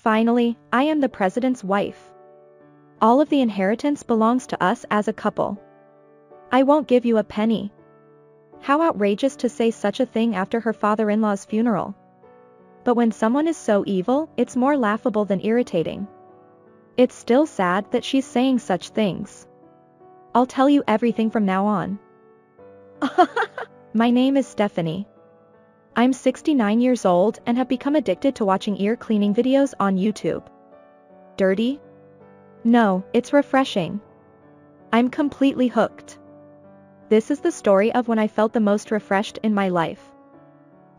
Finally, I am the president's wife. All of the inheritance belongs to us as a couple. I won't give you a penny. How outrageous to say such a thing after her father-in-law's funeral. But when someone is so evil, it's more laughable than irritating. It's still sad that she's saying such things. I'll tell you everything from now on. My name is Stephanie. I'm 69 years old and have become addicted to watching ear cleaning videos on YouTube. Dirty? No, it's refreshing. I'm completely hooked. This is the story of when I felt the most refreshed in my life.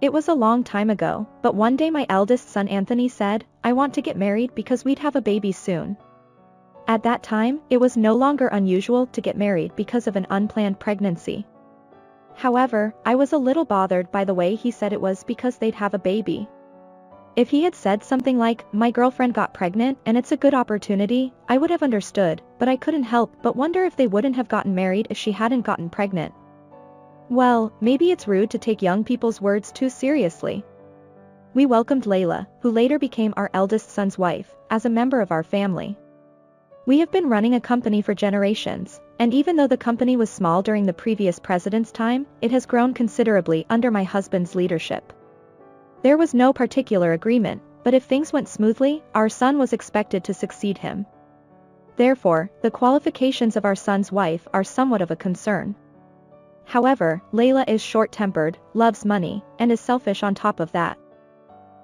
It was a long time ago, but one day my eldest son Anthony said, "I want to get married because we'd have a baby soon." At that time, it was no longer unusual to get married because of an unplanned pregnancy. However, I was a little bothered by the way he said it was because they'd have a baby. If he had said something like, "My girlfriend got pregnant and it's a good opportunity," I would have understood, but I couldn't help but wonder if they wouldn't have gotten married if she hadn't gotten pregnant. Well, maybe it's rude to take young people's words too seriously. We welcomed Layla, who later became our eldest son's wife, as a member of our family. We have been running a company for generations, and even though the company was small during the previous president's time, it has grown considerably under my husband's leadership. There was no particular agreement, but if things went smoothly, our son was expected to succeed him. Therefore, the qualifications of our son's wife are somewhat of a concern. However, Layla is short-tempered, loves money, and is selfish on top of that.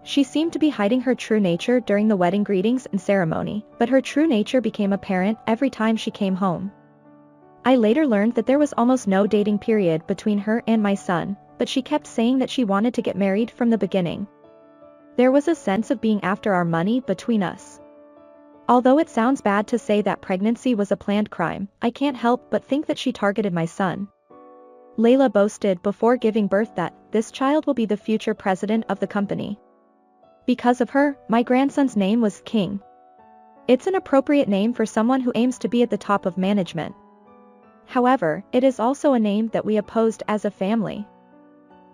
She seemed to be hiding her true nature during the wedding greetings and ceremony, but her true nature became apparent every time she came home. I later learned that there was almost no dating period between her and my son, but she kept saying that she wanted to get married from the beginning. There was a sense of being after our money between us. Although it sounds bad to say that pregnancy was a planned crime, I can't help but think that she targeted my son. Layla boasted before giving birth that, "This child will be the future president of the company." Because of her, my grandson's name was King. It's an appropriate name for someone who aims to be at the top of management. However, it is also a name that we opposed as a family.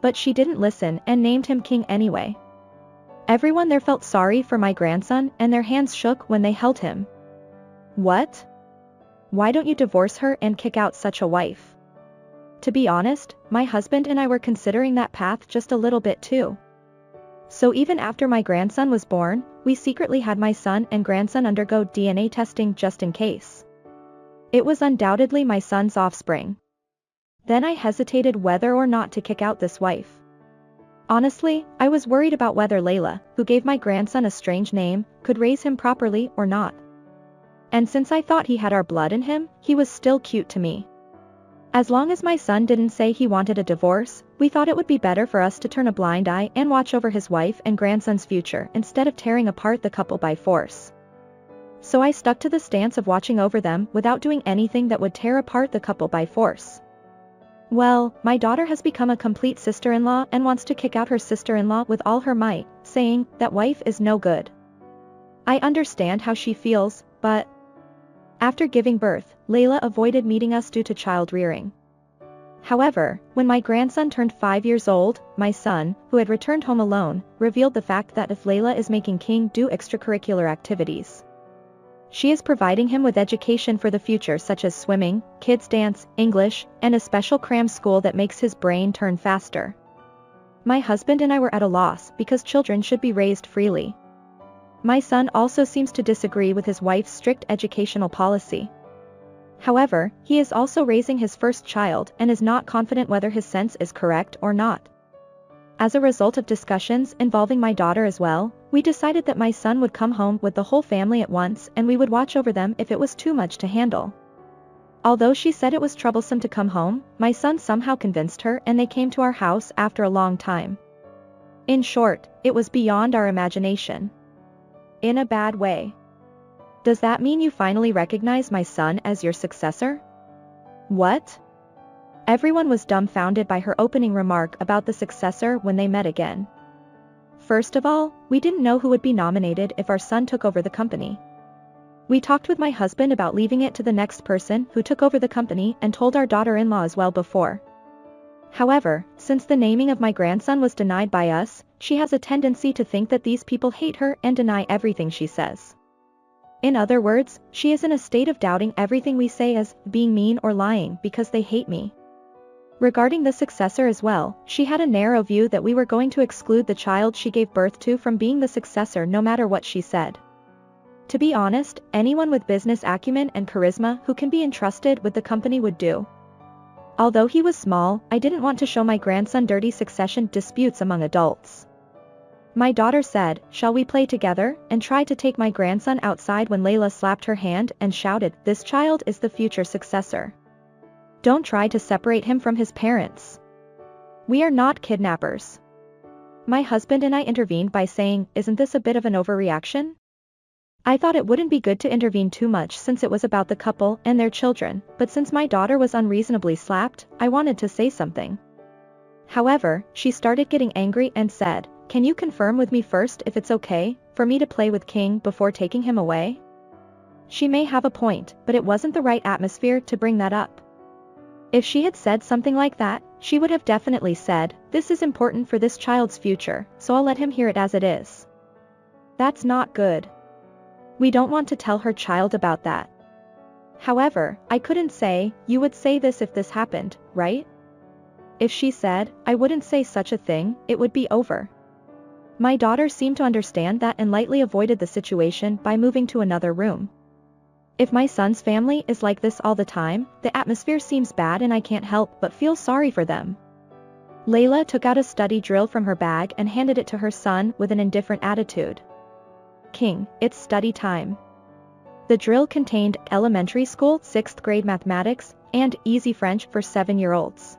But she didn't listen and named him King anyway. Everyone there felt sorry for my grandson and their hands shook when they held him. What? Why don't you divorce her and kick out such a wife? To be honest, my husband and I were considering that path just a little bit too. So even after my grandson was born, we secretly had my son and grandson undergo DNA testing just in case. It was undoubtedly my son's offspring. Then I hesitated whether or not to kick out this wife. Honestly, I was worried about whether Layla, who gave my grandson a strange name, could raise him properly or not. And since I thought he had our blood in him, he was still cute to me. As long as my son didn't say he wanted a divorce, we thought it would be better for us to turn a blind eye and watch over his wife and grandson's future instead of tearing apart the couple by force. So I stuck to the stance of watching over them without doing anything that would tear apart the couple by force. Well, my daughter has become a complete sister-in-law and wants to kick out her sister-in-law with all her might, saying, "That wife is no good." I understand how she feels, but... After giving birth, Layla avoided meeting us due to child rearing. However, when my grandson turned 5 years old, my son, who had returned home alone, revealed the fact that if Layla is making King do extracurricular activities, she is providing him with education for the future such as swimming, kids dance, English, and a special cram school that makes his brain turn faster. My husband and I were at a loss because children should be raised freely. My son also seems to disagree with his wife's strict educational policy. However, he is also raising his first child and is not confident whether his sense is correct or not. As a result of discussions involving my daughter as well, we decided that my son would come home with the whole family at once and we would watch over them if it was too much to handle. Although she said it was troublesome to come home, my son somehow convinced her and they came to our house after a long time. In short, it was beyond our imagination. In a bad way. Does that mean you finally recognize my son as your successor? What? Everyone was dumbfounded by her opening remark about the successor when they met again. First of all, we didn't know who would be nominated if our son took over the company. We talked with my husband about leaving it to the next person who took over the company and told our daughter-in-law as well before. However, since the naming of my grandson was denied by us, she has a tendency to think that these people hate her and deny everything she says. In other words, she is in a state of doubting everything we say as being mean or lying because they hate me. Regarding the successor as well, she had a narrow view that we were going to exclude the child she gave birth to from being the successor no matter what she said. To be honest, anyone with business acumen and charisma who can be entrusted with the company would do. Although he was small, I didn't want to show my grandson dirty succession disputes among adults. My daughter said, "Shall we play together?" and tried to take my grandson outside when Layla slapped her hand and shouted, "This child is the future successor. Don't try to separate him from his parents. We are not kidnappers." My husband and I intervened by saying, "Isn't this a bit of an overreaction?" I thought it wouldn't be good to intervene too much since it was about the couple and their children, but since my daughter was unreasonably slapped, I wanted to say something. However, she started getting angry and said, "Can you confirm with me first if it's okay for me to play with King before taking him away?" She may have a point, but it wasn't the right atmosphere to bring that up. If she had said something like that, she would have definitely said, "This is important for this child's future, so I'll let him hear it as it is." That's not good. We don't want to tell her child about that. However, I couldn't say, "You would say this if this happened, right?" If she said, "I wouldn't say such a thing," it would be over. My daughter seemed to understand that and lightly avoided the situation by moving to another room. If my son's family is like this all the time, the atmosphere seems bad and I can't help but feel sorry for them. Layla took out a study drill from her bag and handed it to her son with an indifferent attitude. "King, it's study time." The drill contained elementary school 6th grade mathematics and easy French for 7-year-olds.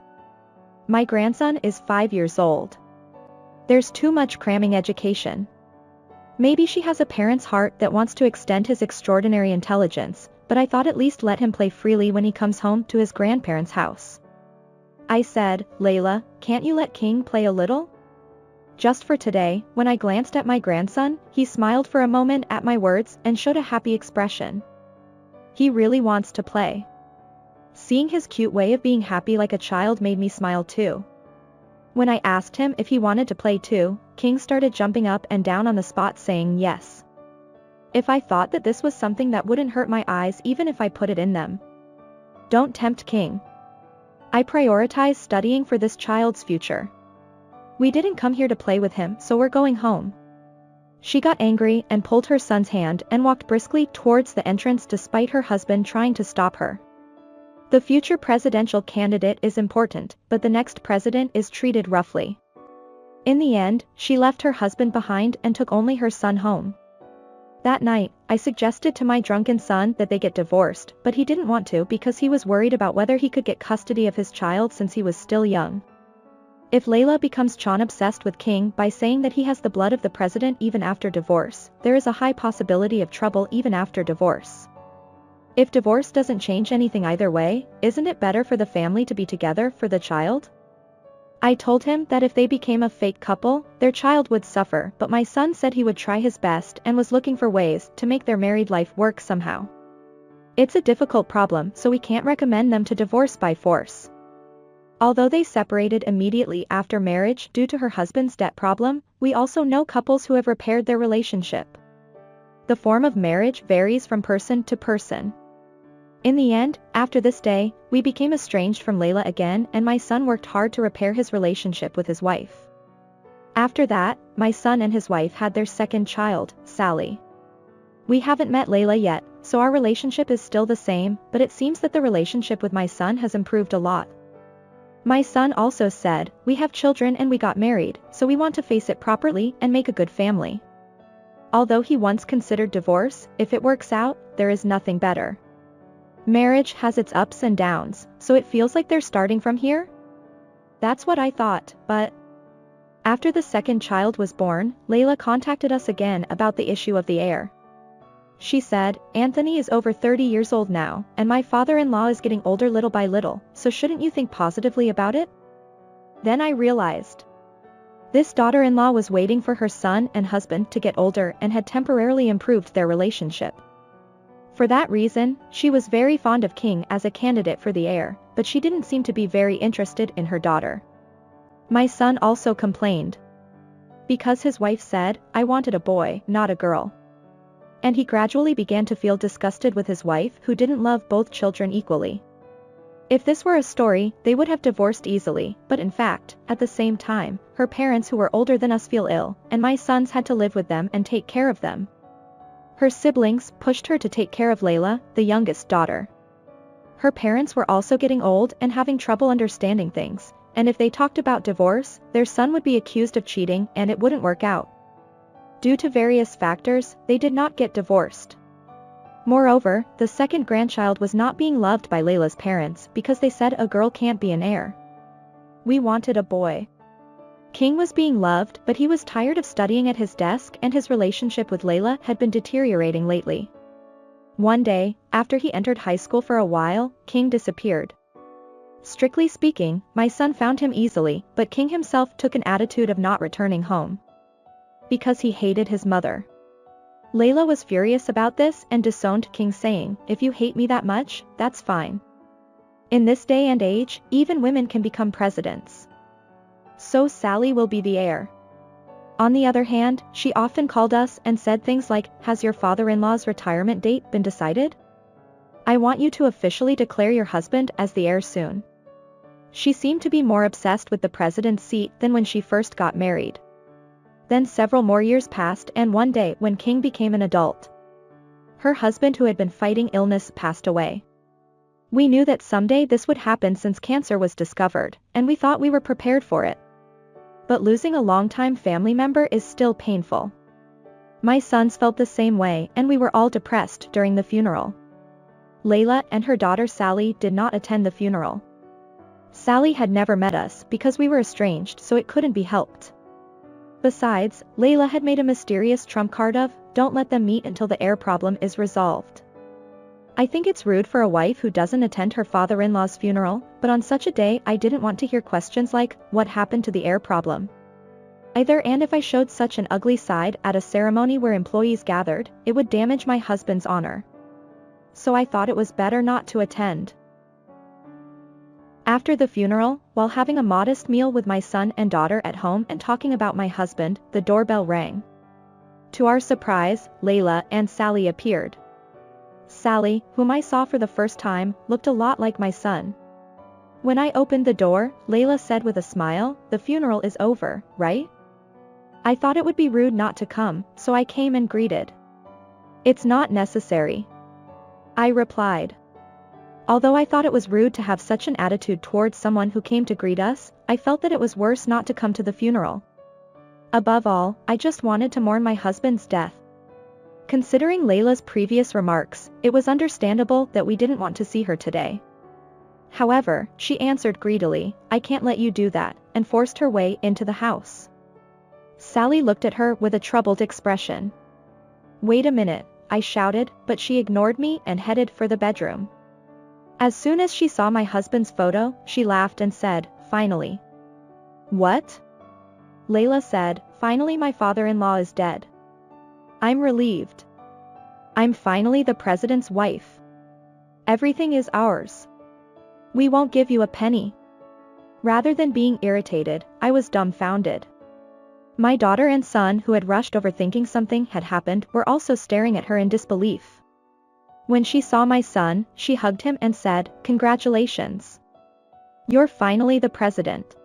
My grandson is 5 years old. There's too much cramming education. Maybe she has a parent's heart that wants to extend his extraordinary intelligence, but I thought at least let him play freely when he comes home to his grandparents' house. I said, "Layla, can't you let King play a little?" Just for today, when I glanced at my grandson, he smiled for a moment at my words and showed a happy expression. He really wants to play. Seeing his cute way of being happy like a child made me smile too. When I asked him if he wanted to play too, King started jumping up and down on the spot saying yes. If I thought that this was something that wouldn't hurt my eyes even if I put it in them. Don't tempt King. I prioritize studying for this child's future. We didn't come here to play with him, so we're going home. She got angry and pulled her son's hand and walked briskly towards the entrance despite her husband trying to stop her. The future presidential candidate is important, but the next president is treated roughly. In the end, she left her husband behind and took only her son home. That night, I suggested to my drunken son that they get divorced, but he didn't want to because he was worried about whether he could get custody of his child since he was still young. If Layla becomes obsessed with King by saying that he has the blood of the president even after divorce, there is a high possibility of trouble even after divorce. If divorce doesn't change anything either way, isn't it better for the family to be together for the child? I told him that if they became a fake couple, their child would suffer, but my son said he would try his best and was looking for ways to make their married life work somehow. It's a difficult problem, so we can't recommend them to divorce by force. Although they separated immediately after marriage due to her husband's debt problem, we also know couples who have repaired their relationship. The form of marriage varies from person to person. In the end, after this day, we became estranged from Layla again and my son worked hard to repair his relationship with his wife. After that, my son and his wife had their second child, Sally. We haven't met Layla yet, so our relationship is still the same, but it seems that the relationship with my son has improved a lot. My son also said, "We have children and we got married, so we want to face it properly and make a good family." Although he once considered divorce, if it works out, there is nothing better. Marriage has its ups and downs, so it feels like they're starting from here? That's what I thought, but... After the second child was born, Layla contacted us again about the issue of the heir. She said, "Anthony is over 30 years old now, and my father-in-law is getting older little by little, so shouldn't you think positively about it?" Then I realized. This daughter-in-law was waiting for her son and husband to get older and had temporarily improved their relationship. For that reason, she was very fond of King as a candidate for the heir, but she didn't seem to be very interested in her daughter. My son also complained. Because his wife said, I wanted a boy, not a girl. And he gradually began to feel disgusted with his wife who didn't love both children equally. If this were a story, they would have divorced easily, but in fact, at the same time, her parents who were older than us feel ill, and my sons had to live with them and take care of them. Her siblings pushed her to take care of Layla, the youngest daughter. Her parents were also getting old and having trouble understanding things, and if they talked about divorce, their son would be accused of cheating and it wouldn't work out. Due to various factors, they did not get divorced. Moreover, the second grandchild was not being loved by Layla's parents because they said a girl can't be an heir. We wanted a boy. King was being loved, but he was tired of studying at his desk and his relationship with Layla had been deteriorating lately. One day, after he entered high school for a while, King disappeared. Strictly speaking, my son found him easily, but King himself took an attitude of not returning home. Because he hated his mother. Layla was furious about this and disowned King, saying, if you hate me that much, that's fine. In this day and age, even women can become presidents. So Sally will be the heir. On the other hand, she often called us and said things like, has your father-in-law's retirement date been decided? I want you to officially declare your husband as the heir soon. She seemed to be more obsessed with the president's seat than when she first got married. Then several more years passed and one day when King became an adult, her husband who had been fighting illness passed away. We knew that someday this would happen since cancer was discovered, and we thought we were prepared for it. But losing a longtime family member is still painful. My sons felt the same way and we were all depressed during the funeral. Layla and her daughter Sally did not attend the funeral. Sally had never met us because we were estranged, so it couldn't be helped. Besides, Layla had made a mysterious trump card of, don't let them meet until the heir problem is resolved. I think it's rude for a wife who doesn't attend her father-in-law's funeral, but on such a day I didn't want to hear questions like, what happened to the heir problem? Either, and if I showed such an ugly side at a ceremony where employees gathered, it would damage my husband's honor. So I thought it was better not to attend. After the funeral, while having a modest meal with my son and daughter at home and talking about my husband, the doorbell rang. To our surprise, Layla and Sally appeared. Sally, whom I saw for the first time, looked a lot like my son. When I opened the door, Layla said with a smile, the funeral is over, right? I thought it would be rude not to come, so I came and greeted. It's not necessary, I replied. Although I thought it was rude to have such an attitude towards someone who came to greet us, I felt that it was worse not to come to the funeral. Above all, I just wanted to mourn my husband's death. Considering Layla's previous remarks, it was understandable that we didn't want to see her today. However, she answered greedily, I can't let you do that, and forced her way into the house. Sally looked at her with a troubled expression. Wait a minute, I shouted, but she ignored me and headed for the bedroom. As soon as she saw my husband's photo, she laughed and said, finally. What? Layla said, finally my father-in-law is dead. I'm relieved. I'm finally the president's wife. Everything is ours. We won't give you a penny. Rather than being irritated, I was dumbfounded. My daughter and son, who had rushed over thinking something had happened, were also staring at her in disbelief. When she saw my son, she hugged him and said, congratulations. You're finally the president.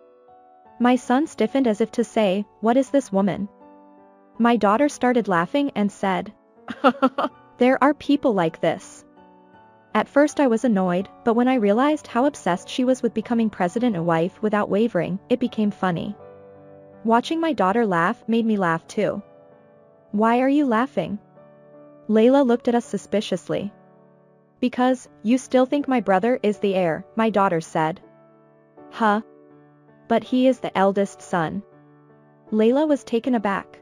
My son stiffened as if to say, what is this woman? My daughter started laughing and said, there are people like this. At first I was annoyed, but when I realized how obsessed she was with becoming president and wife without wavering, it became funny. Watching my daughter laugh made me laugh too. Why are you laughing? Layla looked at us suspiciously. Because, you still think my brother is the heir, my daughter said. Huh? But he is the eldest son. Layla was taken aback.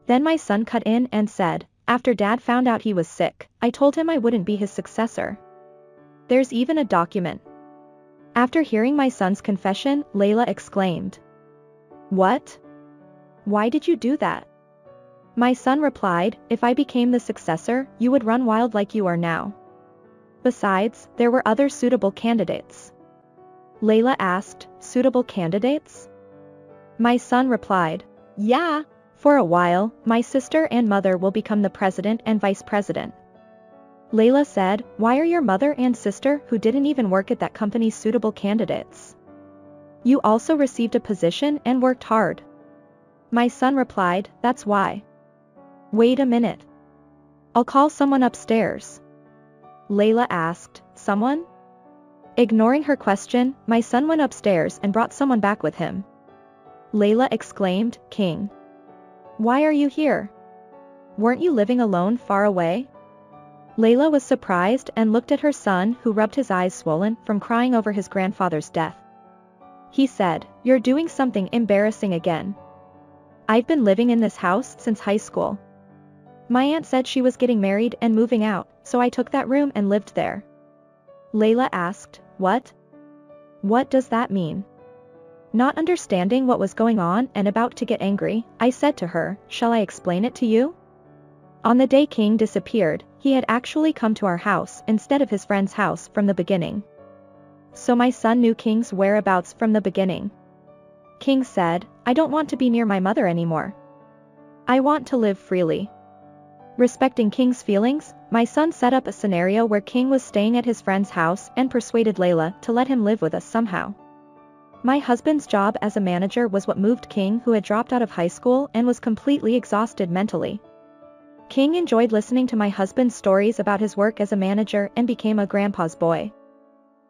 Then my son cut in and said, after Dad found out he was sick, I told him I wouldn't be his successor. There's even a document. After hearing my son's confession, Layla exclaimed. What? Why did you do that? My son replied, if I became the successor, you would run wild like you are now. Besides, there were other suitable candidates. Layla asked, suitable candidates? My son replied, Yeah. For a while, my sister and mother will become the president and vice president. Layla said, why are your mother and sister, who didn't even work at that company, suitable candidates? You also received a position and worked hard. My son replied, that's why. Wait a minute. I'll call someone upstairs. Layla asked, someone? Ignoring her question, my son went upstairs and brought someone back with him. Layla exclaimed, King. Why are you here? Weren't you living alone far away? Layla was surprised and looked at her son, who rubbed his eyes swollen from crying over his grandfather's death. He said, you're doing something embarrassing again. I've been living in this house since high school. My aunt said she was getting married and moving out, so I took that room and lived there. Layla asked, what? What does that mean? Not understanding what was going on and about to get angry, I said to her, shall I explain it to you? On the day King disappeared, he had actually come to our house instead of his friend's house from the beginning. So my son knew King's whereabouts from the beginning. King said, I don't want to be near my mother anymore. I want to live freely. Respecting King's feelings, my son set up a scenario where King was staying at his friend's house and persuaded Layla to let him live with us somehow. My husband's job as a manager was what moved King, who had dropped out of high school and was completely exhausted mentally. King enjoyed listening to my husband's stories about his work as a manager and became a grandpa's boy.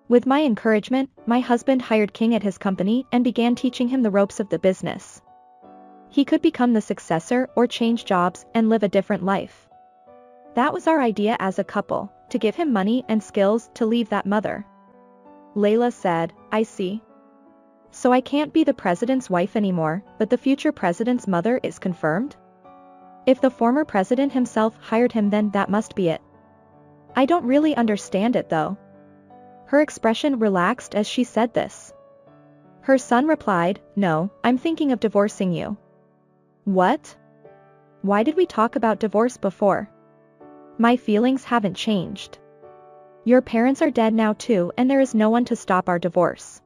With my encouragement, my husband hired King at his company and began teaching him the ropes of the business. He could become the successor or change jobs and live a different life. That was our idea as a couple, to give him money and skills to leave that mother. Layla said, I see. So I can't be the president's wife anymore, but the future president's mother is confirmed? If the former president himself hired him, then that must be it. I don't really understand it though. Her expression relaxed as she said this. Her son replied, no, I'm thinking of divorcing you. What? Why did we talk about divorce before? My feelings haven't changed. Your parents are dead now too, and there is no one to stop our divorce.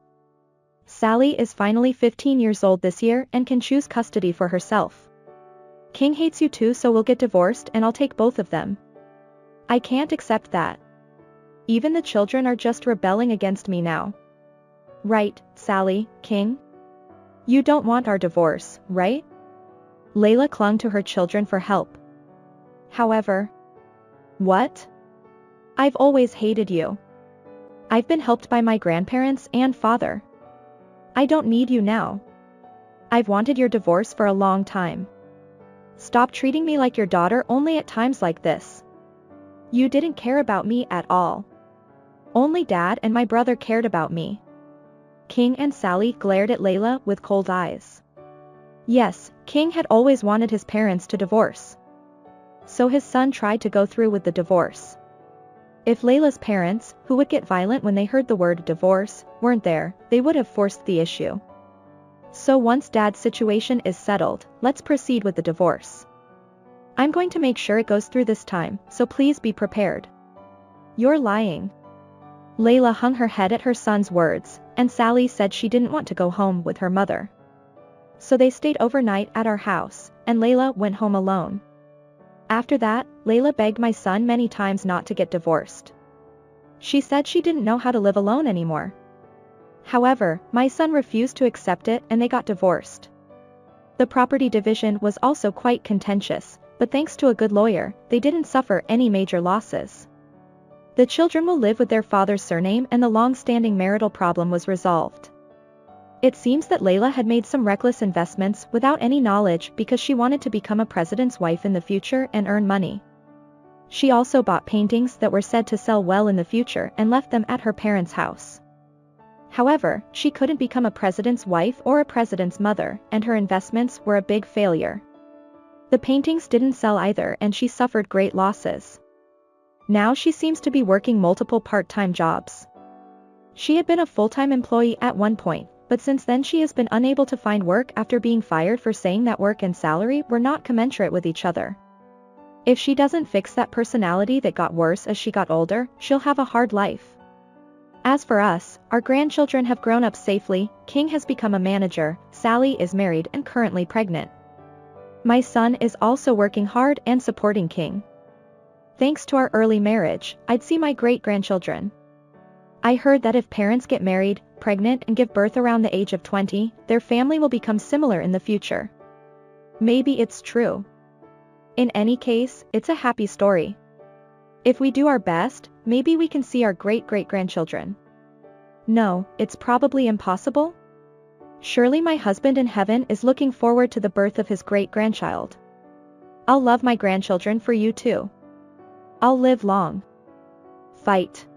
Sally is finally 15 years old this year and can choose custody for herself. King hates you too, so we'll get divorced and I'll take both of them. I can't accept that. Even the children are just rebelling against me now. Right, Sally, King? You don't want our divorce, right? Layla clung to her children for help. However. What? I've always hated you. I've been helped by my grandparents and father. I don't need you now. I've wanted your divorce for a long time. Stop treating me like your daughter only at times like this. You didn't care about me at all. Only Dad and my brother cared about me. King and Sally glared at Layla with cold eyes. Yes, King had always wanted his parents to divorce. So his son tried to go through with the divorce. If Layla's parents, who would get violent when they heard the word divorce, weren't there, they would have forced the issue. So once Dad's situation is settled, let's proceed with the divorce. I'm going to make sure it goes through this time, so please be prepared. You're lying. Layla hung her head at her son's words, and Sally said she didn't want to go home with her mother. So they stayed overnight at our house, and Layla went home alone. After that, Layla begged my son many times not to get divorced. She said she didn't know how to live alone anymore. However, my son refused to accept it and they got divorced. The property division was also quite contentious, but thanks to a good lawyer, they didn't suffer any major losses. The children will live with their father's surname and the long-standing marital problem was resolved. It seems that Layla had made some reckless investments without any knowledge because she wanted to become a president's wife in the future and earn money. She also bought paintings that were said to sell well in the future and left them at her parents' house. However, she couldn't become a president's wife or a president's mother, and her investments were a big failure. The paintings didn't sell either and she suffered great losses. Now she seems to be working multiple part-time jobs. She had been a full-time employee at one point, but since then she has been unable to find work after being fired for saying that work and salary were not commensurate with each other. If she doesn't fix that personality that got worse as she got older, she'll have a hard life. As for us, our grandchildren have grown up safely, King has become a manager, Sally is married and currently pregnant. My son is also working hard and supporting King. Thanks to our early marriage, I'd see my great-grandchildren. I heard that if parents get married, pregnant and give birth around the age of 20, their family will become similar in the future. Maybe it's true. In any case, it's a happy story. If we do our best, maybe we can see our great-great-grandchildren. No, it's probably impossible. Surely my husband in heaven is looking forward to the birth of his great-grandchild. I'll love my grandchildren for you too. I'll live long. Fight.